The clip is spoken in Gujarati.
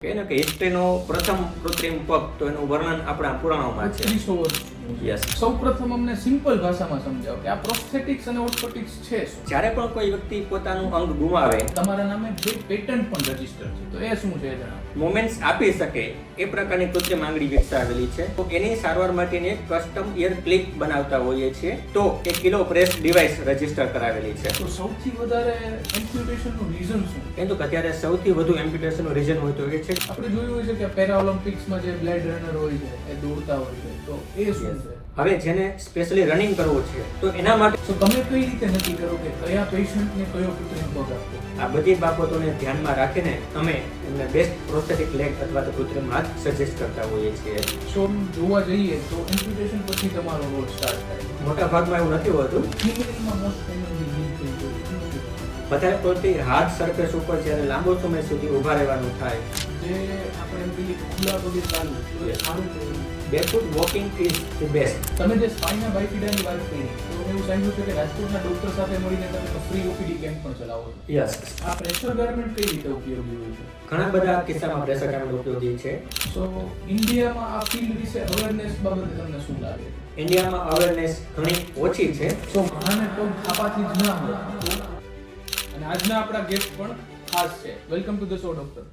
કહે ને કે હિસ્ટ્રીનો પ્રથમ કૃત્રિમ પગ તો એનું વર્ણન આપણા પુરાણોમાં છે. 300 વર્ષ. યસ. સૌપ્રથમ અમને સિમ્પલ ભાષામાં સમજાવો કે આ પ્રોસ્થેટિક્સ અને ઓર્થોટિક્સ છે શું? જ્યારે પણ કોઈ વ્યક્તિ પોતાનું અંગ ગુમાવે, તમારા નામે બે પેટન્ટ પણ રજીસ્ટર છે, તો એ શું છે એ જણાવો. મોમેન્ટ્સ આપી શકે એ પ્રકારની કૃત્રિમ આંગળી વિકસાવેલી છે. તો એની સારવાર માટેની એક કસ્ટમ ઇયર ક્લિપ બનાવતા હોઈએ છીએ, તો એ કિલો પ્રેસ ડિવાઇસ રજીસ્ટર કરાવેલી છે. તો સૌથી વધારે એમ્પ્યુટેશનનું રીઝન શું? પરંતુ કે અત્યારે સૌથી વધુ એમ્પ્યુટેશનનું રીઝન હોય તો એ છે આપણે જોયું હોય છે કે પેરા ઓલિમ્પિક્સમાં જે બ્લેડ રનર હોય છે એ દોડતા હોય છે, તો એ શું છે? હવે જેને સ્પેશિયલી રનિંગ કરવું છે તો એના માટે તો તમે કઈ રીતે નક્કી કરો કે કયા પેશન્ટને કયો કૃત્રિમ પગ આપવો? આ બધી બાબતોને ધ્યાનમાં રાખીને અમે એમને બેસ્ટ પ્રોસ્થેટિક લેગ અથવા તો કૃત્રિમ હાથ સજેસ્ટ કરતા હોઈએ છીએ. સો જોવા જઈએ તો એમ્પ્યુટેશન પછી તમારો રોલ સ્ટાર્ટ થાય. મોટા ભાગમાં એવું નથી હોતું. ફિમેલમાં મોસ્ટ કોમનલી લીડ થઈ જાય. વધારે પડતી હાર્ડ સરફેસ ઉપર જ્યારે લાંબો સમય સુધી ઊભા રહેવાનું થાય, જે આપણે એમ કહીએ કે ખુલ્લા પગે ચાલવું, તો એ સારું કહેવાય. બેરફૂટ વોકિંગ ઇઝ ધ બેસ્ટ. તમે જે સ્પાઇના બાયફિડાની વાત કરી, તો એવું સાંભળ્યું છે કે રાજકોટના ડોક્ટર સાથે મળીને તમે ફ્રી ઓપીડી કેમ્પ પણ ચલાવો છો. યસ. આ પ્રેશર ગાર્મેન્ટ કઈ રીતે ઉપયોગી હોય છે? ઘણા બધા કિસ્સામાં પ્રેશર ગાર્મેન્ટ ઉપયોગી છે. સો ઇન્ડિયામાં આ ફિલ્ડ વિશે અવેરનેસ બાબતે તમને શું લાગે છે? ઇન્ડિયામાં અવેરનેસ ઘણી ઓછી છે. સો ઘણાને પગ થાપાથી જ ના હોય તો. અને આજના આપણા ગેસ્ટ પણ ખાસ છે. Welcome to the show doctor.